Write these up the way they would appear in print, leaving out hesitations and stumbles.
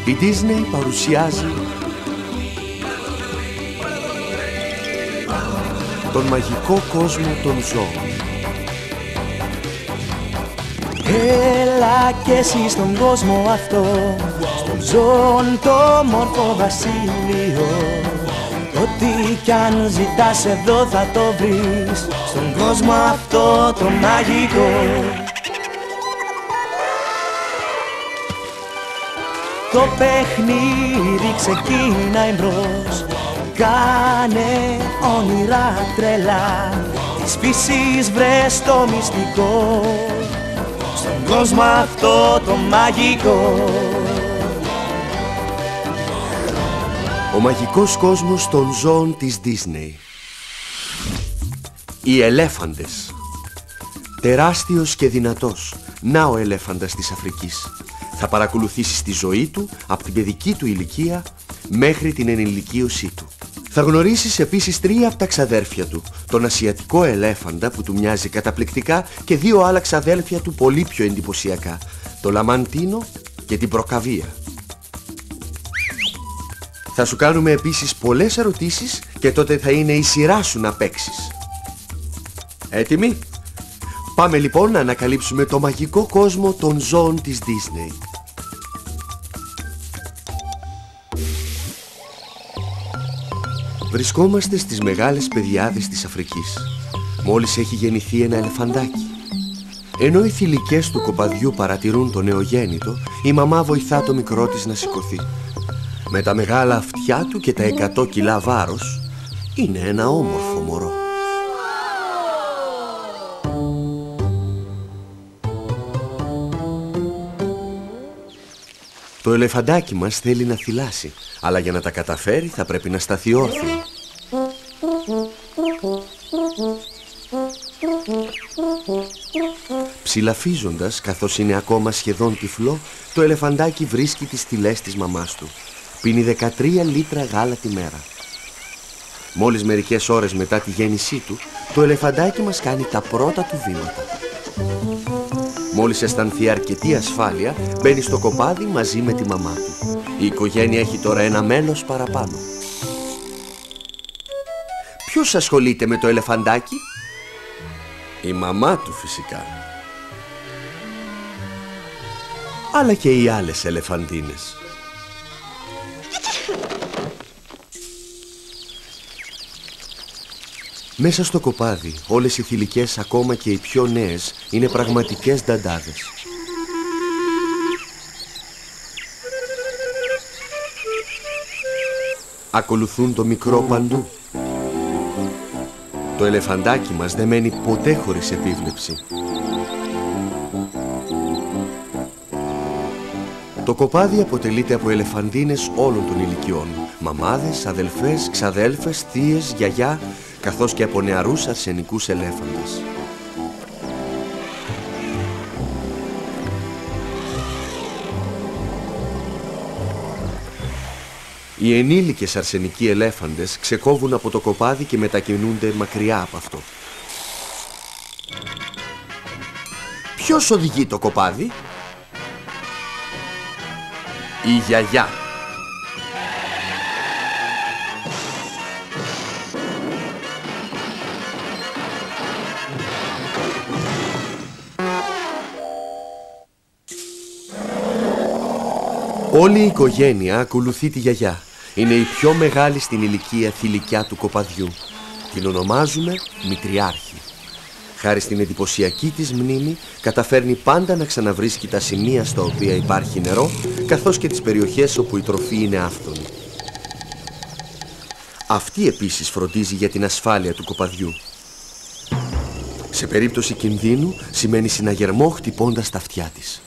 Η Disney παρουσιάζει τον μαγικό κόσμο των ζώων. Έλα κι εσύ στον κόσμο αυτό, στον ζώων το μόρφο βασίλειο. Ό,τι κι αν ζητάς εδώ θα το βρεις, στον κόσμο αυτό το μαγικό. Το παιχνίδι ξεκινάει μπρος, κάνε όνειρα τρελά, της φύσης βρες το μυστικό, στον κόσμο αυτό το μαγικό. Ο μαγικός κόσμος των ζώων της Disney. Οι ελέφαντες. Τεράστιος και δυνατός, να ο ελέφαντας της Αφρικής. Θα παρακολουθήσεις τη ζωή του από την παιδική του ηλικία μέχρι την ενηλικίωσή του. Θα γνωρίσεις επίσης 3 από τα ξαδέρφια του, τον ασιατικό ελέφαντα που του μοιάζει καταπληκτικά και 2 άλλα ξαδέρφια του πολύ πιο εντυπωσιακά, το λαμαντίνο και την προκαβία. Θα σου κάνουμε επίσης πολλές ερωτήσεις και τότε θα είναι η σειρά σου να παίξεις. Έτοιμοι? Πάμε λοιπόν να ανακαλύψουμε το μαγικό κόσμο των ζώων της Disney. Βρισκόμαστε στις μεγάλες πεδιάδες της Αφρικής. Μόλις έχει γεννηθεί ένα ελεφαντάκι. Ενώ οι θηλυκές του κοπαδιού παρατηρούν το νεογέννητο, η μαμά βοηθά το μικρό της να σηκωθεί. Με τα μεγάλα αυτιά του και τα 100 κιλά βάρος, είναι ένα όμορφο μωρό. Το ελεφαντάκι μας θέλει να θυλάσει, αλλά για να τα καταφέρει θα πρέπει να σταθεί όρθιο. Ψηλαφίζοντας, καθώς είναι ακόμα σχεδόν τυφλό, το ελεφαντάκι βρίσκει τις στυλές της μαμάς του. Πίνει 13 λίτρα γάλα τη μέρα. Μόλις μερικές ώρες μετά τη γέννησή του, το ελεφαντάκι μας κάνει τα πρώτα του βήματα. Μόλις αισθανθεί αρκετή ασφάλεια, μπαίνει στο κοπάδι μαζί με τη μαμά του. Η οικογένεια έχει τώρα ένα μέλος παραπάνω. Ποιος ασχολείται με το ελεφαντάκι? Η μαμά του φυσικά. Αλλά και οι άλλες ελεφαντίνες. Μέσα στο κοπάδι, όλες οι θηλυκές, ακόμα και οι πιο νέες, είναι πραγματικές νταντάδες. Ακολουθούν το μικρό παντού. Το ελεφαντάκι μας δεν μένει ποτέ χωρίς επίβλεψη. Το κοπάδι αποτελείται από ελεφαντίνες όλων των ηλικιών. Μαμάδες, αδελφές, ξαδέλφες, θείες, γιαγιά, καθώς και από νεαρούς αρσενικούς ελέφαντες. Οι ενήλικες αρσενικοί ελέφαντες ξεκόβουν από το κοπάδι και μετακινούνται μακριά από αυτό. Ποιος οδηγεί το κοπάδι? Η γιαγιά. Όλη η οικογένεια ακολουθεί τη γιαγιά. Είναι η πιο μεγάλη στην ηλικία θηλυκιά του κοπαδιού. Την ονομάζουμε Μητριάρχη. Χάρη στην εντυπωσιακή της μνήμη, καταφέρνει πάντα να ξαναβρίσκει τα σημεία στα οποία υπάρχει νερό, καθώς και τις περιοχές όπου η τροφή είναι άφθονη. Αυτή επίσης φροντίζει για την ασφάλεια του κοπαδιού. Σε περίπτωση κινδύνου, σημαίνει συναγερμό χτυπώντας τα αυτιά της.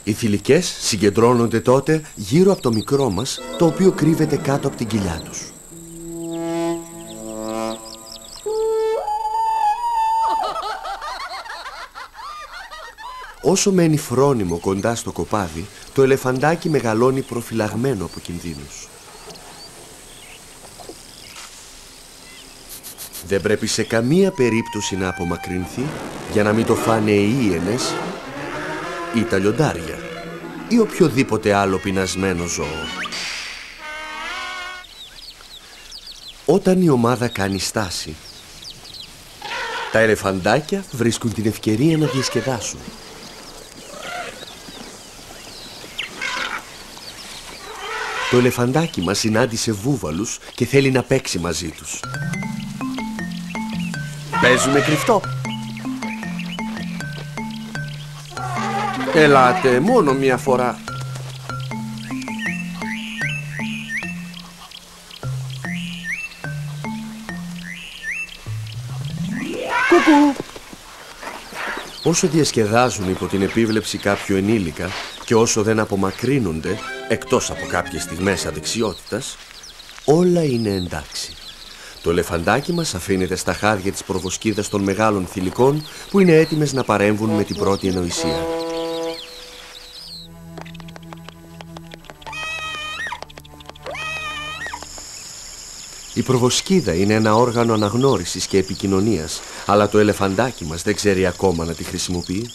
Οι θηλυκές συγκεντρώνονται τότε γύρω από το μικρό μας, το οποίο κρύβεται κάτω από την κοιλιά τους. Όσο μένει φρόνιμο κοντά στο κοπάδι, το ελεφαντάκι μεγαλώνει προφυλαγμένο από κινδύνους. Δεν πρέπει σε καμία περίπτωση να απομακρυνθεί για να μην το φάνε οι ίενες ή τα λιοντάρια. ή οποιοδήποτε άλλο πεινασμένο ζώο. Όταν η ομάδα κάνει στάση, τα ελεφαντάκια βρίσκουν την ευκαιρία να διασκεδάσουν. Το ελεφαντάκι μας συνάντησε βούβαλους και θέλει να παίξει μαζί τους. Παίζουμε κρυφτό. Ελάτε, μόνο μία φορά. Κουκού. Όσο διασκεδάζουν υπό την επίβλεψη κάποιου ενήλικα και όσο δεν απομακρύνονται, εκτός από κάποιες στιγμές αδεξιότητας, όλα είναι εντάξει. Το ελεφαντάκι μας αφήνεται στα χάρια της προβοσκίδας των μεγάλων θηλυκών που είναι έτοιμες να παρέμβουν με την πρώτη ενοησία. Η προβοσκίδα είναι ένα όργανο αναγνώρισης και επικοινωνίας, αλλά το ελεφαντάκι μας δεν ξέρει ακόμα να τη χρησιμοποιεί.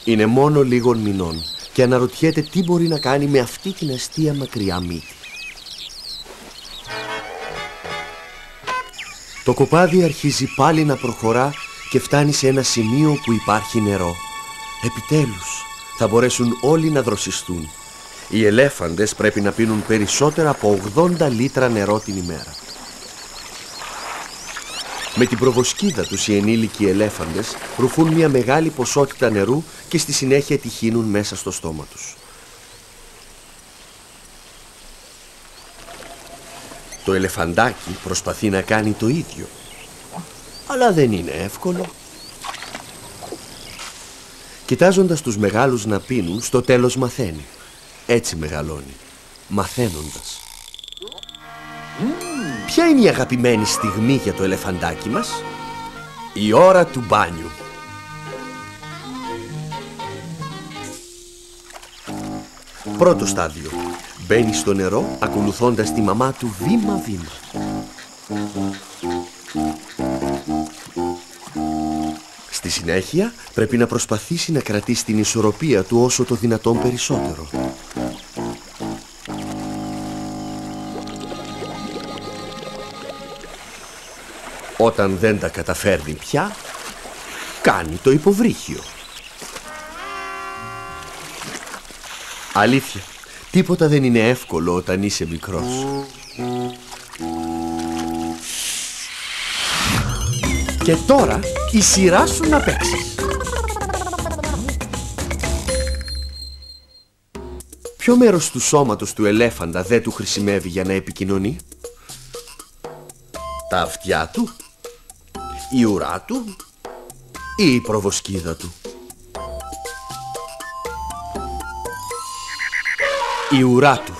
Είναι μόνο λίγων μηνών και αναρωτιέται τι μπορεί να κάνει με αυτή την αστεία μακριά μύτη. Το κοπάδι αρχίζει πάλι να προχωρά και φτάνει σε ένα σημείο που υπάρχει νερό. Επιτέλους θα μπορέσουν όλοι να δροσιστούν. Οι ελέφαντες πρέπει να πίνουν περισσότερα από 80 λίτρα νερό την ημέρα. Με την προβοσκίδα τους οι ενήλικοι ελέφαντες ρουφούν μια μεγάλη ποσότητα νερού και στη συνέχεια τη χύνουν μέσα στο στόμα τους. Το ελεφαντάκι προσπαθεί να κάνει το ίδιο, αλλά δεν είναι εύκολο. Κοιτάζοντας τους μεγάλους να πίνουν, στο τέλος μαθαίνει. Έτσι μεγαλώνει, μαθαίνοντας. Ποια είναι η αγαπημένη στιγμή για το ελεφαντάκι μας? Η ώρα του μπάνιου. Πρώτο στάδιο. Μπαίνει στο νερό ακολουθώντας τη μαμά του βήμα-βήμα. Στη συνέχεια πρέπει να προσπαθήσει να κρατήσει την ισορροπία του όσο το δυνατόν περισσότερο. Όταν δεν τα καταφέρνει πια, κάνει το υποβρύχιο. Αλήθεια, τίποτα δεν είναι εύκολο όταν είσαι μικρός. Και τώρα η σειρά σου να παίξεις. Ποιο μέρος του σώματος του ελέφαντα δεν του χρησιμεύει για να επικοινωνεί? Τα αυτιά του, η ουρά του ή η προβοσκίδα του? Η ουρά του.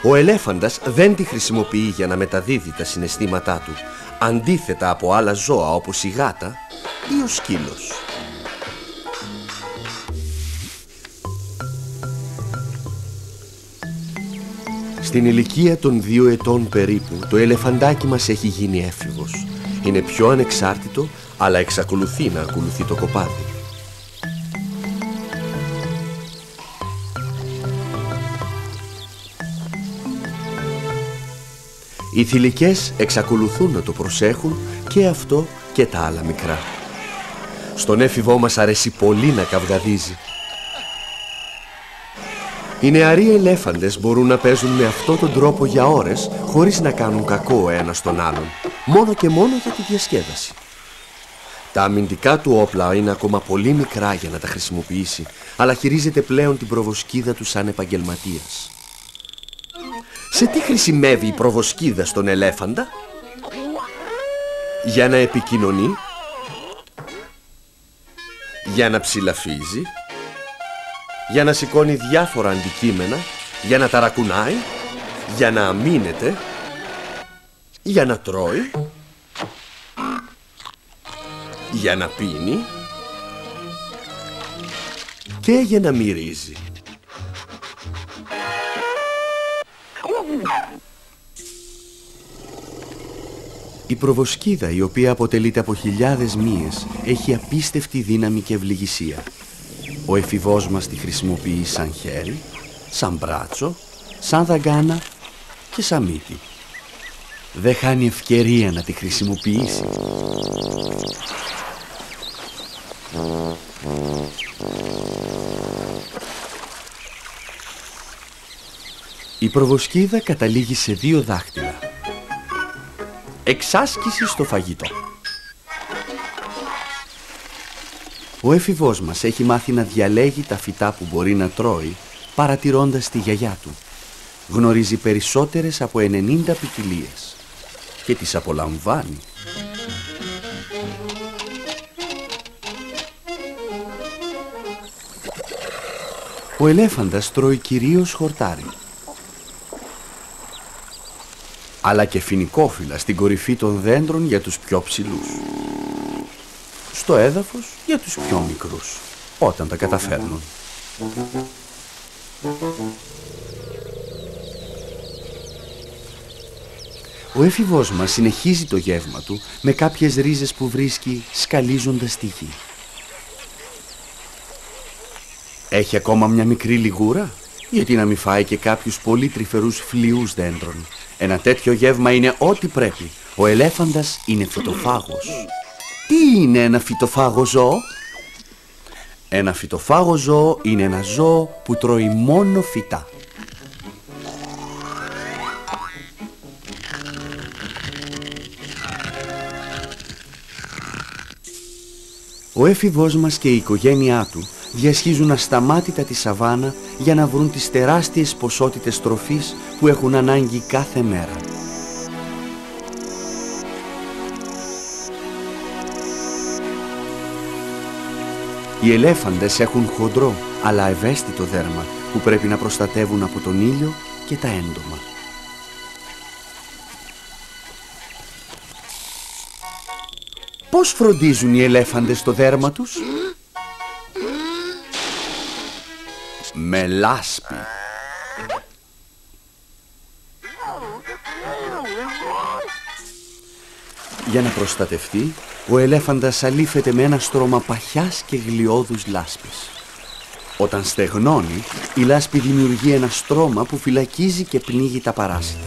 Ο ελέφαντας δεν τη χρησιμοποιεί για να μεταδίδει τα συναισθήματά του, αντίθετα από άλλα ζώα όπως η γάτα ή ο σκύλος. Στην ηλικία των 2 ετών περίπου, το ελεφαντάκι μας έχει γίνει έφηβος. Είναι πιο ανεξάρτητο, αλλά εξακολουθεί να ακολουθεί το κοπάδι. Οι θηλυκές εξακολουθούν να το προσέχουν και αυτό και τα άλλα μικρά. Στον έφηβό μας αρέσει πολύ να καυγαδίζει. Οι νεαροί ελέφαντες μπορούν να παίζουν με αυτόν τον τρόπο για ώρες χωρίς να κάνουν κακό ο ένας τον άλλον, μόνο και μόνο για τη διασκέδαση. Τα αμυντικά του όπλα είναι ακόμα πολύ μικρά για να τα χρησιμοποιήσει, αλλά χειρίζεται πλέον την προβοσκίδα του σαν επαγγελματίας. Σε τι χρησιμεύει η προβοσκίδα στον ελέφαντα? Για να επικοινωνεί, για να ψηλαφίζει, για να σηκώνει διάφορα αντικείμενα, για να ταρακουνάει, για να αμήνεται, για να τρώει, για να πίνει και για να μυρίζει. Η προβοσκίδα, η οποία αποτελείται από χιλιάδες μύες, έχει απίστευτη δύναμη και ευληγησία. Ο εφηβός μας τη χρησιμοποιεί σαν χέρι, σαν μπράτσο, σαν δαγκάνα και σαν μύτη. Δεν χάνει ευκαιρία να τη χρησιμοποιήσει. Η προβοσκίδα καταλήγει σε 2 δάχτυλα. Εξάσκηση στο φαγητό. Ο έφηβός μας έχει μάθει να διαλέγει τα φυτά που μπορεί να τρώει παρατηρώντας τη γιαγιά του. Γνωρίζει περισσότερες από 90 ποικιλίες και τις απολαμβάνει. Ο ελέφαντας τρώει κυρίως χορτάρι, αλλά και φοινικόφυλλα στην κορυφή των δέντρων για τους πιο ψηλούς, στο έδαφος για τους πιο μικρούς, όταν τα καταφέρνουν. Ο έφηβός μας συνεχίζει το γεύμα του με κάποιες ρίζες που βρίσκει σκαλίζοντας τη γη. Έχει ακόμα μια μικρή λιγούρα, γιατί να μην φάει και κάποιους πολύ τρυφερούς φλοιούς δέντρων. Ένα τέτοιο γεύμα είναι ό,τι πρέπει. Ο ελέφαντας είναι φυτοφάγος. Τι είναι ένα φυτοφάγο ζώο? Ένα φυτοφάγο ζώο είναι ένα ζώο που τρώει μόνο φυτά. Ο έφηβός μας και η οικογένειά του διασχίζουν ασταμάτητα τη σαβάνα για να βρουν τις τεράστιες ποσότητες τροφής που έχουν ανάγκη κάθε μέρα. Οι ελέφαντες έχουν χοντρό αλλά ευαίσθητο δέρμα που πρέπει να προστατεύουν από τον ήλιο και τα έντομα. Πώς φροντίζουν οι ελέφαντες το δέρμα τους? Με λάσπη. Για να προστατευτεί, ο ελέφαντας αλήφεται με ένα στρώμα παχιάς και γλιώδους λάσπης. Όταν στεγνώνει, η λάσπη δημιουργεί ένα στρώμα που φυλακίζει και πνίγει τα παράσιτα.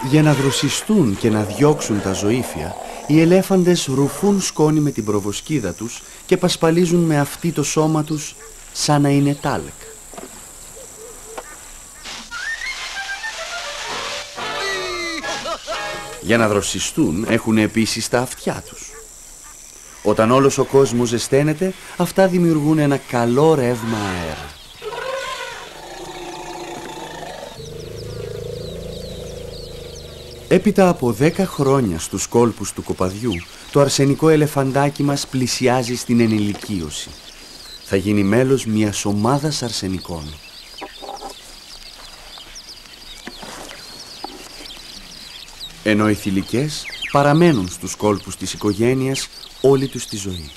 Για να δροσιστούν και να διώξουν τα ζωήφια, οι ελέφαντες ρουφούν σκόνη με την προβοσκίδα τους και πασπαλίζουν με αυτή το σώμα τους σαν να είναι τάλκ. Για να δροσιστούν έχουν επίσης τα αυτιά τους. Όταν όλος ο κόσμος ζεσταίνεται, αυτά δημιουργούν ένα καλό ρεύμα αέρα. Έπειτα από 10 χρόνια στους κόλπους του κοπαδιού, το αρσενικό ελεφαντάκι μας πλησιάζει στην ενηλικίωση. Θα γίνει μέλος μιας ομάδας αρσενικών. Ενώ οι θηλυκές παραμένουν στους κόλπους της οικογένειας όλη τους τη ζωή.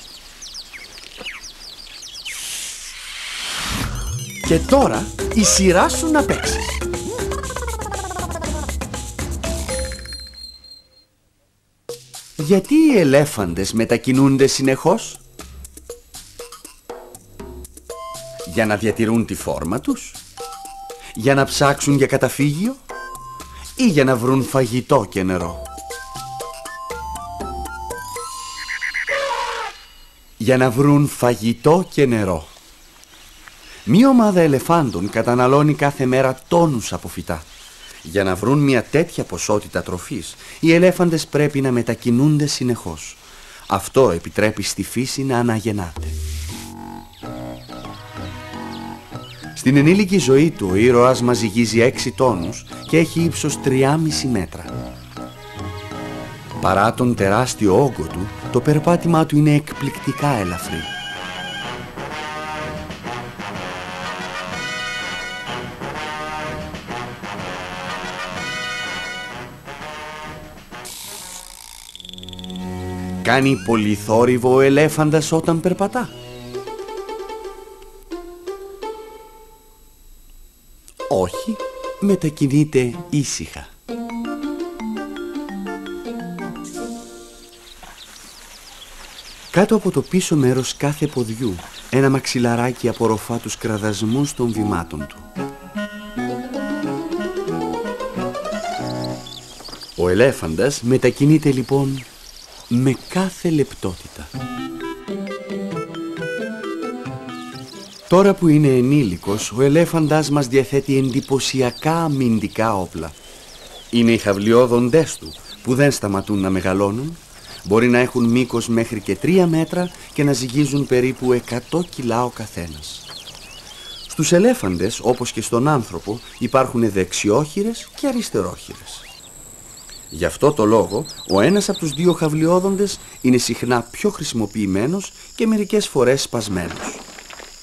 Και τώρα η σειρά σου να παίξεις. Γιατί οι ελέφαντες μετακινούνται συνεχώς? Για να διατηρούν τη φόρμα τους? Για να ψάξουν για καταφύγιο? Ή για να βρουν φαγητό και νερό? Για να βρουν φαγητό και νερό. Μία ομάδα ελεφάντων καταναλώνει κάθε μέρα τόνους από φυτά. Για να βρουν μια τέτοια ποσότητα τροφής, οι ελέφαντες πρέπει να μετακινούνται συνεχώς. Αυτό επιτρέπει στη φύση να αναγεννάται. Στην ενήλικη ζωή του, ο ήρωας μας ζυγίζει 6 τόνους και έχει ύψος 3,5 μέτρα. Παρά τον τεράστιο όγκο του, το περπάτημά του είναι εκπληκτικά ελαφρύ. Κάνει πολύ θόρυβο ο ελέφαντας όταν περπατά? μετακινείται ήσυχα. Κάτω από το πίσω μέρος κάθε ποδιού ένα μαξιλαράκι απορροφά τους κραδασμούς των βημάτων του. Ο ελέφαντας μετακινείται λοιπόν με κάθε λεπτότητα. Τώρα που είναι ενήλικος, ο ελέφαντας μας διαθέτει εντυπωσιακά αμυντικά όπλα. Είναι οι χαυλιόδοντές του που δεν σταματούν να μεγαλώνουν. Μπορεί να έχουν μήκος μέχρι και 3 μέτρα και να ζυγίζουν περίπου 100 κιλά ο καθένας. Στους ελέφαντες, όπως και στον άνθρωπο, υπάρχουν δεξιόχειρες και αριστερόχειρες. Γι' αυτό το λόγο, ο ένας από τους δύο χαυλιόδοντες είναι συχνά πιο χρησιμοποιημένος και μερικές φορές σπασμένος.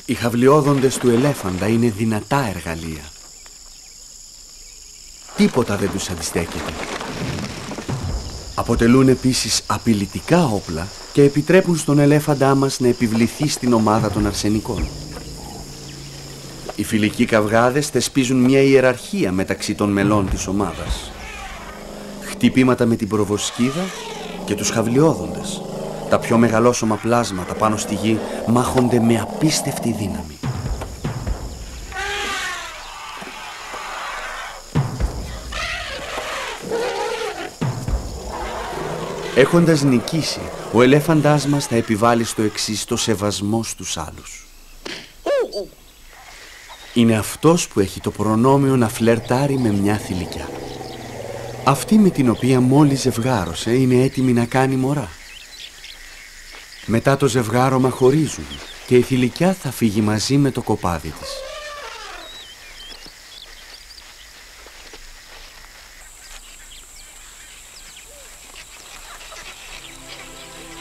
Οι χαυλιόδοντες του ελέφαντα είναι δυνατά εργαλεία. Τίποτα δεν τους αντιστέκεται. Αποτελούν επίσης απειλητικά όπλα και επιτρέπουν στον ελέφαντά μας να επιβληθεί στην ομάδα των αρσενικών. Οι φιλικοί καυγάδες θεσπίζουν μια ιεραρχία μεταξύ των μελών της ομάδας. Χτυπήματα με την προβοσκίδα και τους χαυλιόδοντες. Τα πιο μεγαλόσωμα πλάσματα πάνω στη γη μάχονται με απίστευτη δύναμη. Έχοντας νικήσει, ο ελέφαντάς μας θα επιβάλλει στο εξής το σεβασμό στους άλλους. Είναι αυτός που έχει το προνόμιο να φλερτάρει με μια θηλυκιά. Αυτή με την οποία μόλις ζευγάρωσε είναι έτοιμη να κάνει μωρά. Μετά το ζευγάρωμα χωρίζουν και η θηλυκιά θα φύγει μαζί με το κοπάδι της.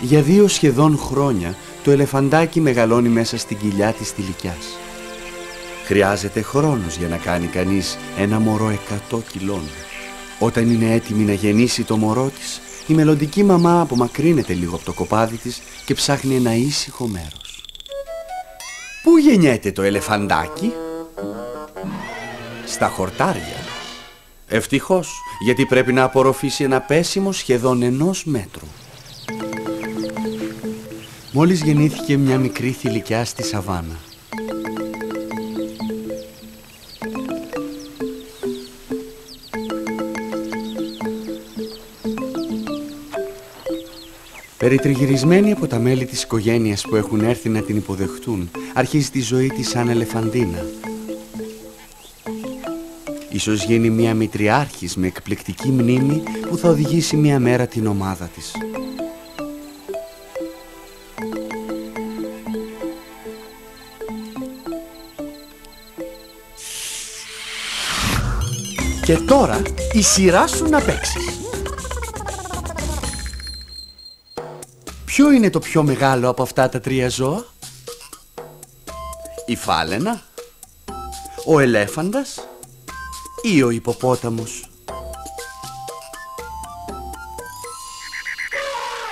Για 2 σχεδόν χρόνια το ελεφαντάκι μεγαλώνει μέσα στην κοιλιά της θηλυκιάς. Χρειάζεται χρόνος για να κάνει κανείς ένα μωρό 100 κιλών. Όταν είναι έτοιμη να γεννήσει το μωρό της, η μελλοντική μαμά απομακρύνεται λίγο από το κοπάδι της και ψάχνει ένα ήσυχο μέρος. Πού γεννιέται το ελεφαντάκι? Στα χορτάρια. Ευτυχώς, γιατί πρέπει να απορροφήσει ένα πέσιμο σχεδόν 1 μέτρου. Μόλις γεννήθηκε μια μικρή θηλυκιά στη σαβάνα. Περιτριγυρισμένη από τα μέλη της οικογένειας που έχουν έρθει να την υποδεχτούν, αρχίζει τη ζωή της σαν ελεφαντίνα. Ίσως γίνει μια μητριάρχης με εκπληκτική μνήμη που θα οδηγήσει μια μέρα την ομάδα της. Και τώρα η σειρά σου να παίξεις. Ποιο είναι το πιο μεγάλο από αυτά τα 3 ζώα? Η φάλαινα, ο ελέφαντας ή ο ιπποπόταμος?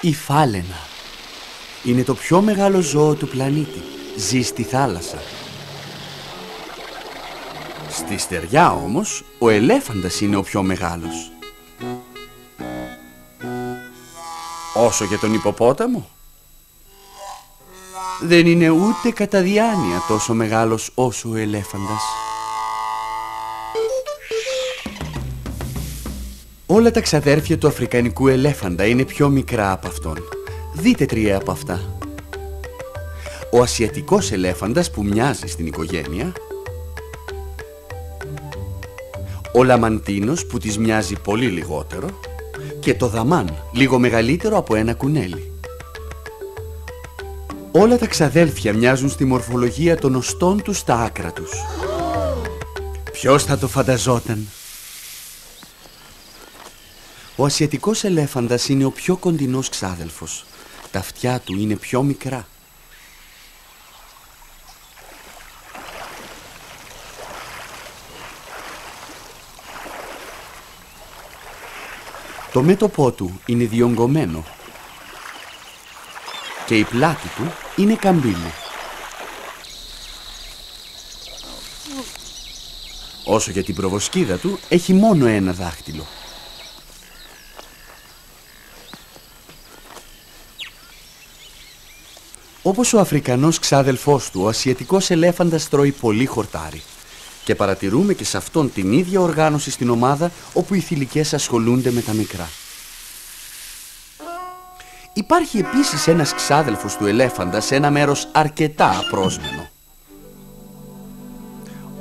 Η φάλαινα είναι το πιο μεγάλο ζώο του πλανήτη. Ζει στη θάλασσα. Στη στεριά όμως, ο ελέφαντας είναι ο πιο μεγάλος. Όσο για τον ιπποπόταμο, δεν είναι ούτε κατά διάνοια τόσο μεγάλος όσο ο ελέφαντας. Όλα τα ξαδέρφια του αφρικανικού ελέφαντα είναι πιο μικρά από αυτόν. Δείτε 3 από αυτά. Ο ασιατικός ελέφαντας που μοιάζει στην οικογένεια, ο λαμαντίνος που της μοιάζει πολύ λιγότερο και το δαμάν, λίγο μεγαλύτερο από ένα κουνέλι. Όλα τα ξαδέλφια μοιάζουν στη μορφολογία των οστών τους στα άκρα τους. Ποιος θα το φανταζόταν? Ο ασιατικός ελέφαντας είναι ο πιο κοντινός ξάδελφος. Τα αυτιά του είναι πιο μικρά. Το μέτωπό του είναι διογκωμένο και η πλάτη του είναι καμπύλη. Όσο για την προβοσκίδα του, έχει μόνο ένα δάχτυλο. Όπως ο Αφρικανός ξάδελφός του, ο ασιατικός ελέφαντας τρώει πολύ χορτάρι. Και παρατηρούμε και σε αυτόν την ίδια οργάνωση στην ομάδα όπου οι θηλυκές ασχολούνται με τα μικρά. Υπάρχει επίσης ένας ξάδελφος του ελέφαντα σε ένα μέρος αρκετά απρόσμενο.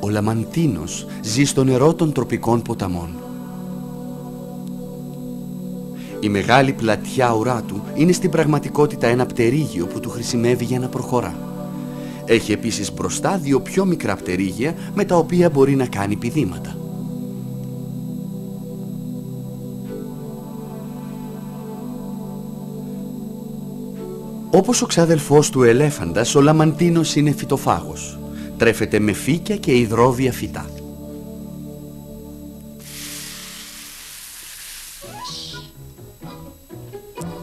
Ο λαμαντίνος ζει στο νερό των τροπικών ποταμών. Η μεγάλη πλατιά ουρά του είναι στην πραγματικότητα ένα πτερίγιο που του χρησιμεύει για να προχωρά. Έχει επίσης μπροστά δύο πιο μικρά πτερίγια με τα οποία μπορεί να κάνει πηδήματα. Όπως ο ξάδελφός του ελέφαντας, ο λαμαντίνος είναι φυτοφάγος. Τρέφεται με φύκια και υδρόβια φυτά.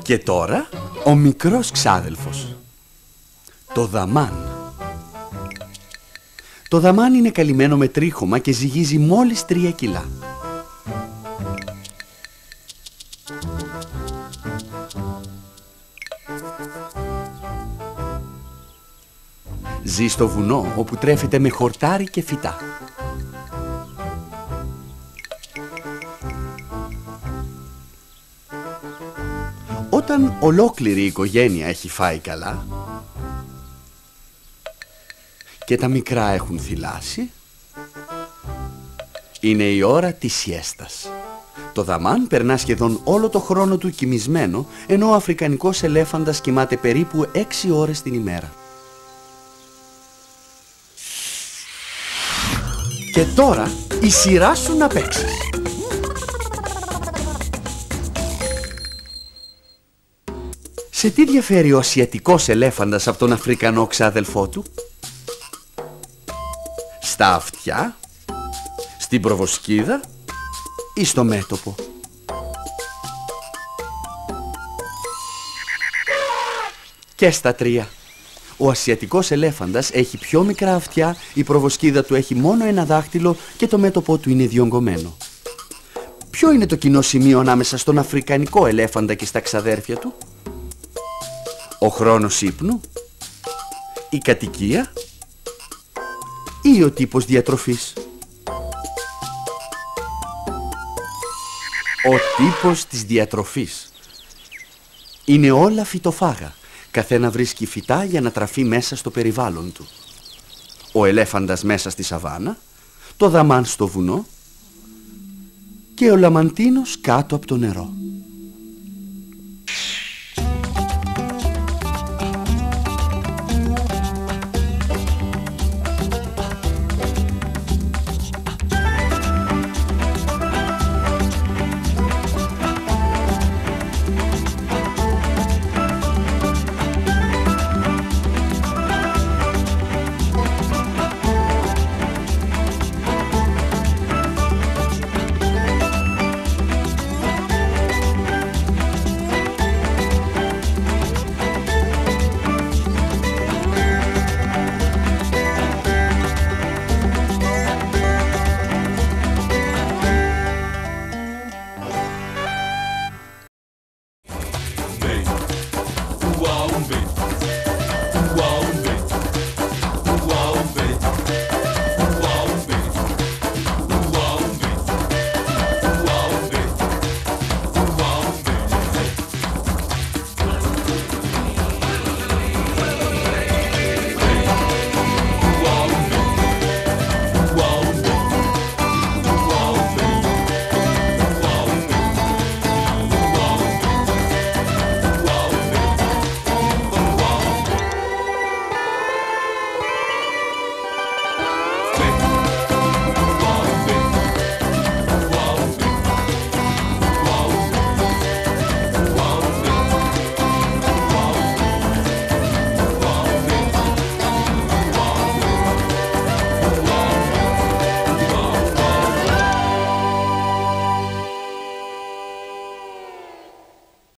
Και τώρα ο μικρός ξάδελφος, το δαμάν. Το δαμάν είναι καλυμμένο με τρίχωμα και ζυγίζει μόλις 3 κιλά. Ζει στο βουνό όπου τρέφεται με χορτάρι και φυτά. Όταν ολόκληρη η οικογένεια έχει φάει καλά και τα μικρά έχουν θυλάσει, είναι η ώρα της σιέστας. Το δαμάν περνά σχεδόν όλο το χρόνο του κοιμισμένο, ενώ ο αφρικανικός ελέφαντας κοιμάται περίπου 6 ώρες την ημέρα. Και τώρα η σειρά σου να παίξεις. Σε τι διαφέρει ο ασιατικός ελέφαντας από τον αφρικανό ξάδελφό του? Στα αυτιά, στην προβοσκίδα ή στο μέτωπο? Και στα τρία. Ο ασιατικός ελέφαντας έχει πιο μικρά αυτιά, η προβοσκίδα του έχει μόνο ένα δάχτυλο και το μέτωπό του είναι διονγκωμένο. Ποιο είναι το κοινό σημείο ανάμεσα στον αφρικανικό ελέφαντα και στα ξαδέρφια του? Ο χρόνος ύπνου, η κατοικία ή ο τύπος διατροφής? Ο τύπος της διατροφής. Είναι όλα φυτοφάγα. Καθένα βρίσκει φυτά για να τραφεί μέσα στο περιβάλλον του. Ο ελέφαντας μέσα στη σαβάνα, το δαμάν στο βουνό και ο λαμαντίνος κάτω από το νερό.